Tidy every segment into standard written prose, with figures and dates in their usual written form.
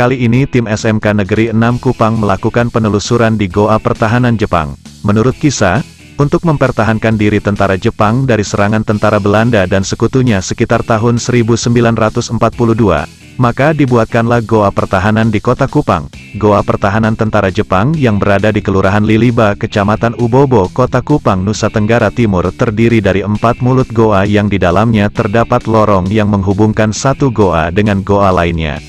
Kali ini tim SMK Negeri 6 Kupang melakukan penelusuran di Goa Pertahanan Jepang. Menurut kisah, untuk mempertahankan diri tentara Jepang dari serangan tentara Belanda dan sekutunya sekitar tahun 1942, maka dibuatkanlah Goa Pertahanan di kota Kupang. Goa Pertahanan Tentara Jepang yang berada di Kelurahan Liliba, Kecamatan Ubobo, Kota Kupang, Nusa Tenggara Timur terdiri dari 4 mulut goa yang di dalamnya terdapat lorong yang menghubungkan satu goa dengan goa lainnya.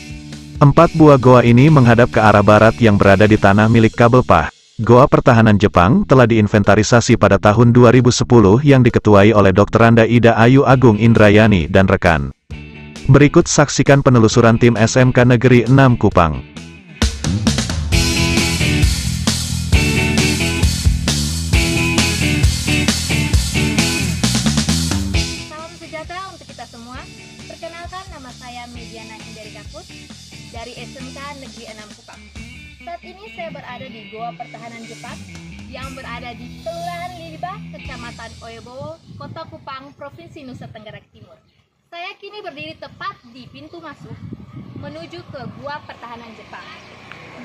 4 buah goa ini menghadap ke arah barat yang berada di tanah milik Kabelpah. Goa Pertahanan Jepang telah diinventarisasi pada tahun 2010 yang diketuai oleh Dr. Anda Ida Ayu Agung Indrayani dan rekan. Berikut saksikan penelusuran tim SMK Negeri 6 Kupang. Salam sejahtera untuk kita semua. Perkenalkan, nama saya Mediana Hindari Kaput dari SMK Negeri 6 Kupang. Saat ini saya berada di Goa Pertahanan Jepang yang berada di Kelurahan Liliba, Kecamatan Oyobowo, Kota Kupang, Provinsi Nusa Tenggara Timur. Saya kini berdiri tepat di pintu masuk menuju ke Goa Pertahanan Jepang.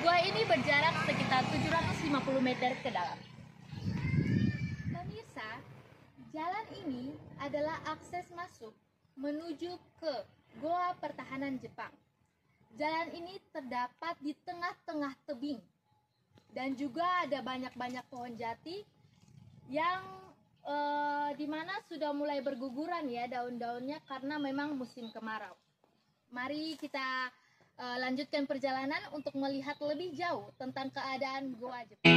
Gua ini berjarak sekitar 750 meter ke dalam. Pemirsa, jalan ini adalah akses masuk menuju ke Goa Pertahanan Jepang. Jalan ini terdapat di tengah-tengah tebing dan juga ada banyak-banyak pohon jati yang dimana sudah mulai berguguran ya daun-daunnya karena memang musim kemarau. Mari kita lanjutkan perjalanan untuk melihat lebih jauh tentang keadaan Goa Jepang.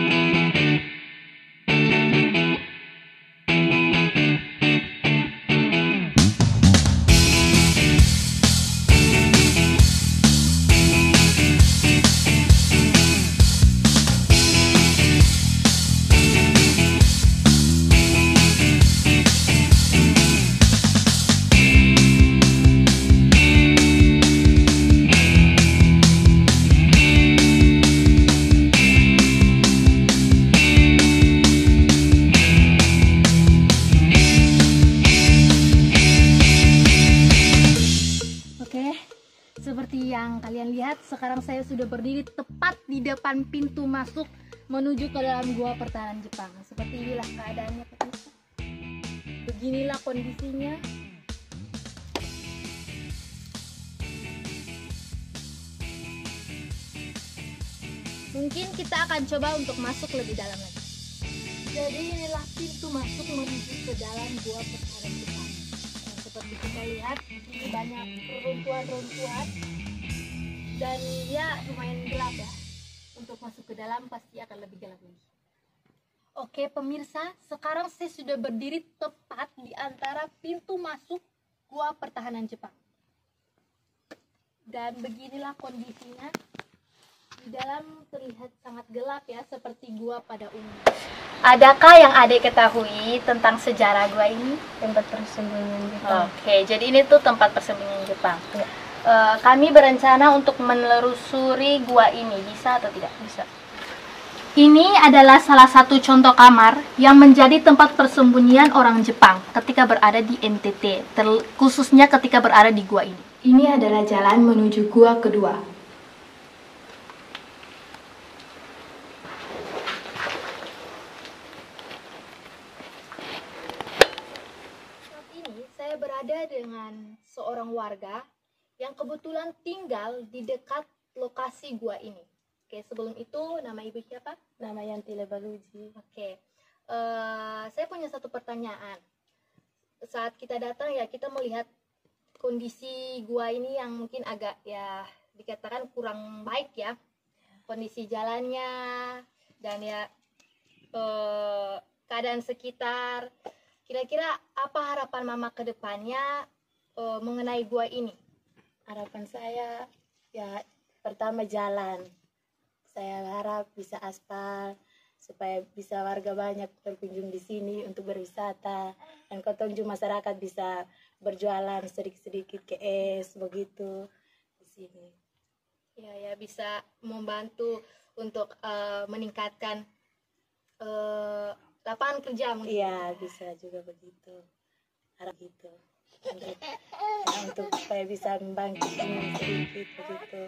Seperti yang kalian lihat, sekarang saya sudah berdiri tepat di depan pintu masuk menuju ke dalam Goa Pertahanan Jepang. Seperti inilah keadaannya, pemirsa. Beginilah kondisinya. Mungkin kita akan coba untuk masuk lebih dalam lagi. Jadi inilah pintu masuk menuju ke dalam Goa Pertahanan Jepang. Seperti kita lihat, ini banyak reruntuhan-reruntuhan dan ya lumayan gelap ya. Untuk masuk ke dalam pasti akan lebih gelap lagi. Oke pemirsa, sekarang saya sudah berdiri tepat di antara pintu masuk Goa Pertahanan Jepang. Dan beginilah kondisinya. Di dalam terlihat sangat gelap ya, seperti gua pada umumnya. Adakah yang adik ketahui tentang sejarah gua ini? Tempat persembunyian Jepang. Oke, jadi ini tuh tempat persembunyian Jepang. Ya. Kami berencana untuk menelusuri gua ini, bisa atau tidak? Bisa. Ini adalah salah satu contoh kamar yang menjadi tempat persembunyian orang Jepang ketika berada di NTT, khususnya ketika berada di gua ini. Ini adalah jalan menuju gua kedua. Saya berada dengan seorang warga yang kebetulan tinggal di dekat lokasi gua ini. Oke, sebelum itu nama ibu siapa? Nama Yanti Lebaluji. Oke, saya punya satu pertanyaan. Saat kita datang ya kita melihat kondisi gua ini yang mungkin agak ya dikatakan kurang baik ya. Kondisi jalannya dan ya keadaan sekitar. Kira-kira apa harapan mama ke depannya mengenai gua ini? Harapan saya ya pertama jalan. Saya harap bisa aspal supaya bisa warga banyak berkunjung di sini untuk berwisata dan kotonju masyarakat bisa berjualan sedikit-sedikit ke es begitu di sini. Ya bisa membantu untuk meningkatkan lapangan kerja mungkin. Iya, bisa juga begitu. Harap gitu. untuk supaya bisa membangkitkan sedikit begitu.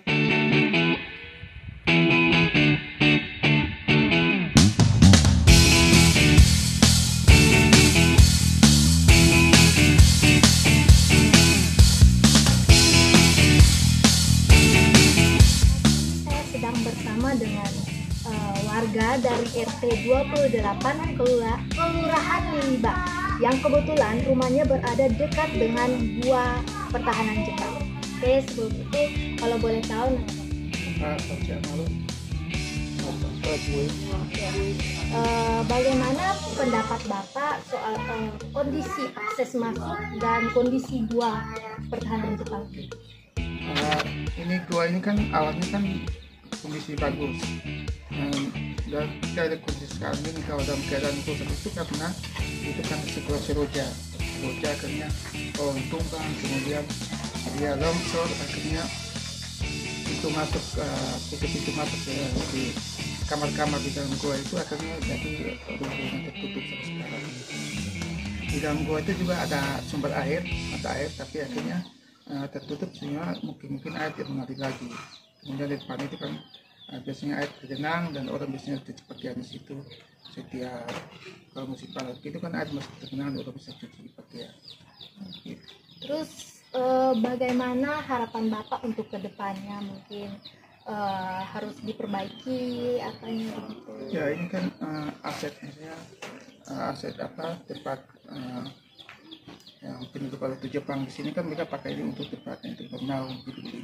Saya sedang bersama dengan warga dari RT 28 Kelurahan Liliba yang kebetulan rumahnya berada dekat dengan Gua Pertahanan Jepang. Oke, sebelum itu kalau boleh tahu bagaimana pendapat Bapak soal kondisi akses masuk dan kondisi Gua Pertahanan Jepang? Ini gua ini kan awalnya kan kondisi bagus, dan kita ada kondisi sekarang ini kalau dalam keadaan rusak itu karena itu kan situasi roja akhirnya tumbang, kemudian dia longsor, akhirnya pintu masuk pintu masuk di kamar-kamar di dalam gua itu akhirnya jadi rumah tertutup sampai sekarang. Di dalam gua itu juga ada sumber air, mata air, tapi akhirnya tertutup sehingga mungkin air tidak mengalir lagi. Kemudian di depan itu kan biasanya air tergenang dan orang biasanya cuci pakaian di situ. Setiap kalau musim panas itu kan air masih tergenang dan orang bisa cuci pakaian. Gitu. Terus bagaimana harapan Bapak untuk kedepannya, mungkin harus diperbaiki apanya begitu? Ya ini kan aset, misalnya aset tempat yang penduduk kalau itu Jepang di sini kan mereka pakai ini untuk tempatnya untuk bernaung gitu.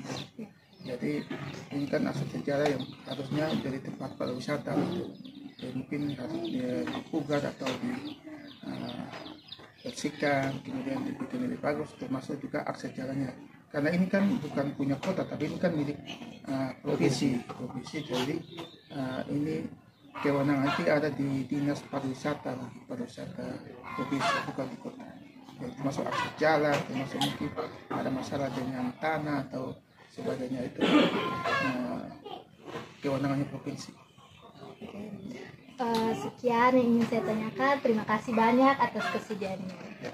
Jadi ini kan aset sejarah yang harusnya jadi tempat pariwisata gitu. Ya, mungkin harus dipugar atau bersihkan, kemudian dibikin lebih bagus, termasuk juga akses jalannya. Karena ini kan bukan punya kota, tapi ini kan milik provinsi. Jadi ini kewenangan nanti ada di dinas pariwisata provinsi, bukan di kota. Jadi, termasuk akses jalan, termasuk mungkin ada masalah dengan tanah atau sebagainya, itu kewenangannya provinsi. Sekian yang ingin saya tanyakan. Terima kasih banyak atas kesediaannya. Ya.